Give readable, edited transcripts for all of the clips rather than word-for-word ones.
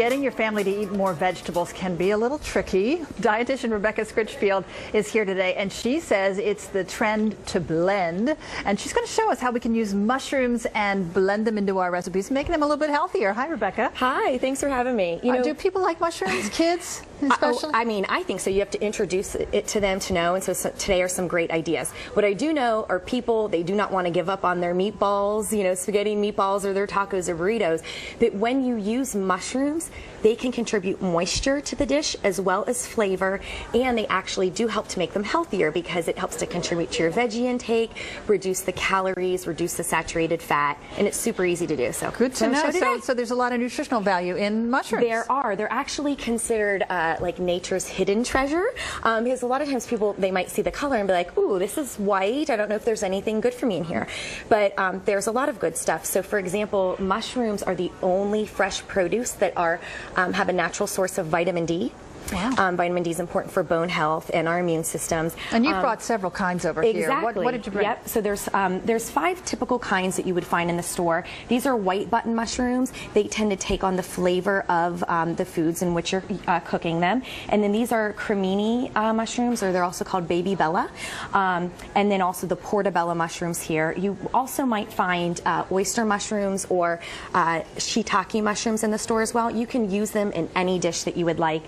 getting your family to eat more vegetables can be a little tricky. Dietitian Rebecca Scritchfield is here today, and she says it's the trend to blend. And she's going to show us how we can use mushrooms and blend them into our recipes, making them a little bit healthier. Hi, Rebecca. Hi, thanks for having me. You know, do people like mushrooms, kids especially? I mean, I think so. You have to introduce it to them to know, and so today are some great ideas. What I do know are people, they do not want to give up on their meatballs, you know, spaghetti meatballs or their tacos or burritos. But when you use mushrooms, they can contribute moisture to the dish as well as flavor, and they actually do help to make them healthier because it helps to contribute to your veggie intake, reduce the calories, reduce the saturated fat, and it's super easy to do. So good to know. So there's a lot of nutritional value in mushrooms. There are. They're actually considered like nature's hidden treasure, because a lot of times people, they might see the color and be like, ooh, this is white, I don't know if there's anything good for me in here. But there's a lot of good stuff. So for example, mushrooms are the only fresh produce that are have a natural source of vitamin D. Wow. Vitamin D is important for bone health and our immune systems. And you brought several kinds over here. Exactly. What did you bring? Yep. So there's 5 typical kinds that you would find in the store. These are white button mushrooms. They tend to take on the flavor of the foods in which you're cooking them. And then these are cremini mushrooms, or they're also called baby bella. And then also the portobello mushrooms here. You also might find oyster mushrooms or shiitake mushrooms in the store as well. You can use them in any dish that you would like.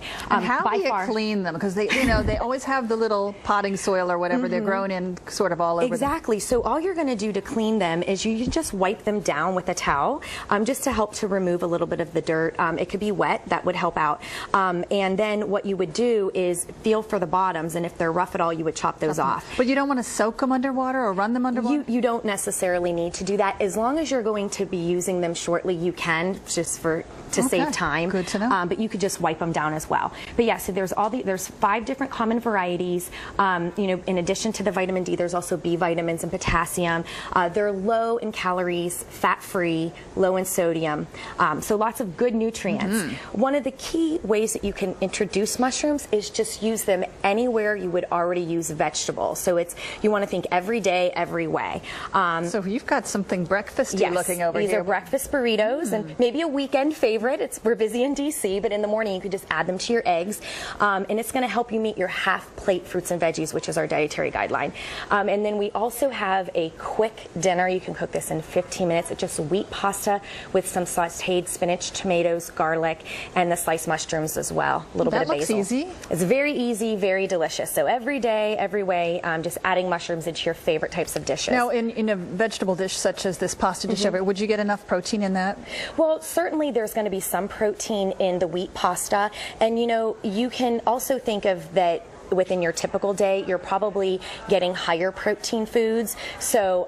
How do you clean them? Because they always have the little potting soil or whatever they're grown in, sort of all over. Exactly. So all you're going to do to clean them is you just wipe them down with a towel, just to help to remove a little bit of the dirt. It could be wet, that would help out. And then what you would do is feel for the bottoms, and if they're rough at all, you would chop those off. But you don't want to soak them underwater or run them underwater? You don't necessarily need to do that. As long as you're going to be using them shortly, you can, just to save time. Good to know. But you could just wipe them down as well. But yeah, so there's 5 different common varieties. You know, in addition to the vitamin D, there's also B vitamins and potassium. They're low in calories, fat-free, low in sodium. So lots of good nutrients. One of the key ways that you can introduce mushrooms is just use them anywhere you would already use vegetables. So you want to think every day, every way. So you've got something breakfasty looking over here. These are breakfast burritos, and maybe a weekend favorite. We're busy in DC, but in the morning you could just add them to your eggs, and it's going to help you meet your half-plate fruits and veggies, which is our dietary guideline. And then we also have a quick dinner. You can cook this in 15 minutes. It's just wheat pasta with some sautéed spinach, tomatoes, garlic, and the sliced mushrooms as well. A little bit of basil. That looks easy. It's very easy, very delicious. So every day, every way, just adding mushrooms into your favorite types of dishes. Now, in a vegetable dish such as this pasta dish, would you get enough protein in that? Well, certainly there's going to be some protein in the wheat pasta, and you know, you can also think of that within your typical day, you're probably getting higher protein foods. So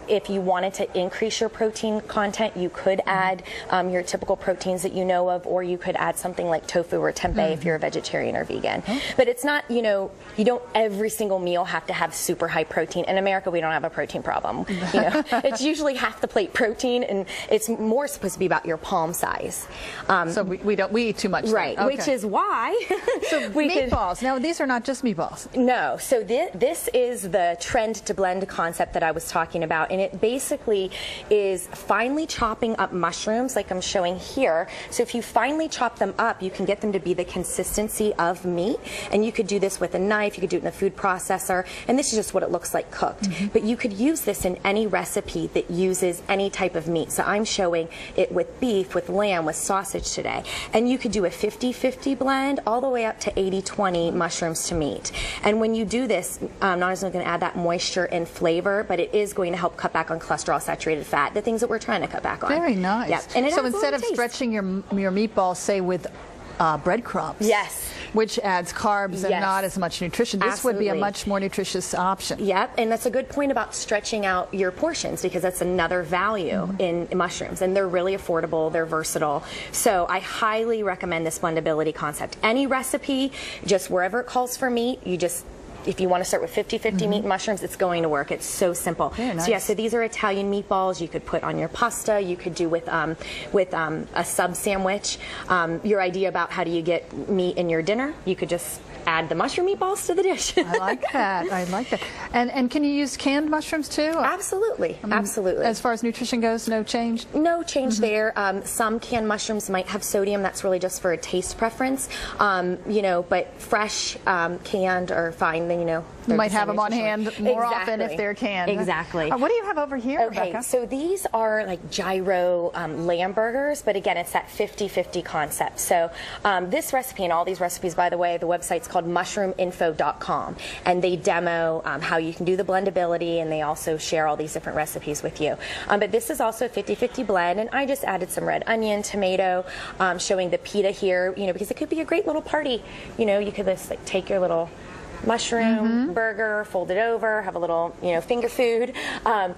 if you wanted to increase your protein content, you could add your typical proteins that you know of, or you could add something like tofu or tempeh if you're a vegetarian or vegan. But it's not, you know, you don't every single meal have to have super high protein. In America, we don't have a protein problem. You know, it's usually half the plate protein, and it's more supposed to be about your palm size. So we eat too much. Right, okay. Which is why meatballs. Now these are not just meatballs. No, so this is the trend to blend concept that I was talking about, and it basically is finely chopping up mushrooms like I'm showing here. So if you finely chop them up, you can get them to be the consistency of meat, and you could do this with a knife, you could do it in a food processor, and this is just what it looks like cooked. But you could use this in any recipe that uses any type of meat. So I'm showing it with beef, with lamb, with sausage today, and you could do a 50-50 blend all the way up to 80-20 mushrooms to meat. And when you do this, not only is it going to add that moisture and flavor, but it is going to help cut back on cholesterol, saturated fat, the things that we're trying to cut back on. Very nice. Yep. And so instead of stretching your meatballs, say with breadcrumbs, which adds carbs and not as much nutrition, this would be a much more nutritious option. Yep, and that's a good point about stretching out your portions, because that's another value in mushrooms, and they're really affordable, they're versatile. So I highly recommend this blendability concept. Any recipe, just wherever it calls for meat, you just, if you want to start with 50-50 meat and mushrooms, it's going to work. It's so simple. Nice. So yeah, so these are Italian meatballs. You could put on your pasta. You could do with a sub sandwich. Your idea about how do you get meat in your dinner, you could just add the mushroom meatballs to the dish. I like that. I like that. And can you use canned mushrooms too? Absolutely. Absolutely. As far as nutrition goes, no change? No change there. Some canned mushrooms might have sodium. That's really just for a taste preference. You know, but fresh, canned are fine. Then, you know, you might have them on hand more often if they're canned. Exactly. What do you have over here, Okay, Rebecca? so these are like gyro lamb burgers, but again, it's that 50-50 concept. So this recipe and all these recipes, by the way, the website's called mushroominfo.com, and they demo how you can do the blendability, and they also share all these different recipes with you. But this is also a 50-50 blend, and I just added some red onion, tomato, showing the pita here, you know, because it could be a great little party. You know, you could just like take your little mushroom burger, fold it over, have a little, you know, finger food.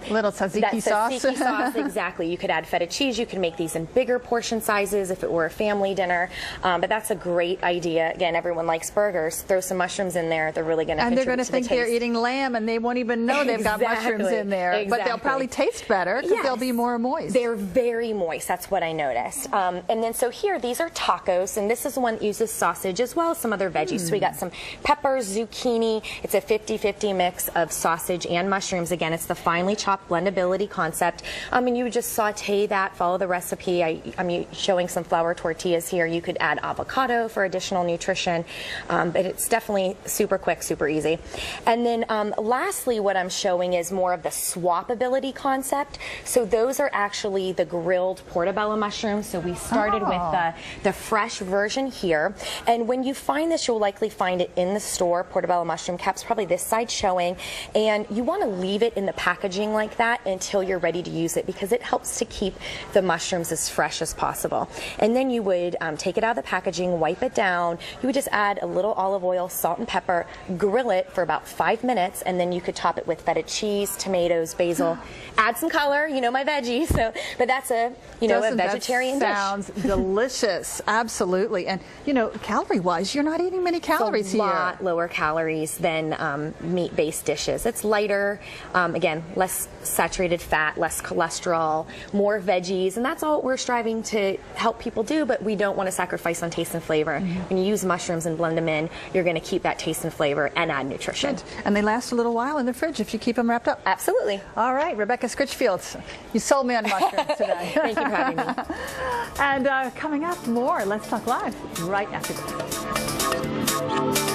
Little tzatziki sauce. Tzatziki sauce, exactly. You could add feta cheese. You can make these in bigger portion sizes if it were a family dinner. But that's a great idea. Again, everyone likes burgers. Throw some mushrooms in there. They're really going to contribute to the taste. And they're going to think they're eating lamb, and they won't even know they've got mushrooms in there. Exactly. But they'll probably taste better because they'll be more moist. They're very moist. That's what I noticed. And then so here, these are tacos, and this is one that uses sausage as well as some other veggies. So we got some peppers, zucchini. It's a 50-50 mix of sausage and mushrooms. Again, it's the finely chopped blendability concept. And you would just saute that, follow the recipe. I'm showing some flour tortillas here. You could add avocado for additional nutrition. But it's definitely super quick, super easy. And then lastly, what I'm showing is more of the swapability concept. So those are actually the grilled portobello mushrooms. So we started with the fresh version here. And when you find this, you'll likely find it in the store, portobello mushroom caps, probably this side showing, and you want to leave it in the packaging like that until you're ready to use it, because it helps to keep the mushrooms as fresh as possible. And then you would take it out of the packaging, wipe it down, you would just add a little olive oil, salt and pepper, grill it for about 5 minutes, and then you could top it with feta cheese, tomatoes, basil, add some color, you know, my veggies. So, but that's a, you know, a vegetarian dish. Sounds delicious. Absolutely. And you know, calorie wise, you're not eating many calories here. It's a lot lower calories than meat-based dishes. It's lighter, again, less saturated fat, less cholesterol, more veggies, and that's all we're striving to help people do, but we don't want to sacrifice on taste and flavor. When you use mushrooms and blend them in, you're going to keep that taste and flavor and add nutrition. Good. And they last a little while in the fridge if you keep them wrapped up. Absolutely. All right, Rebecca Scritchfield, you sold me on mushrooms today. Thank you for having me. And coming up more, Let's Talk Live right after this.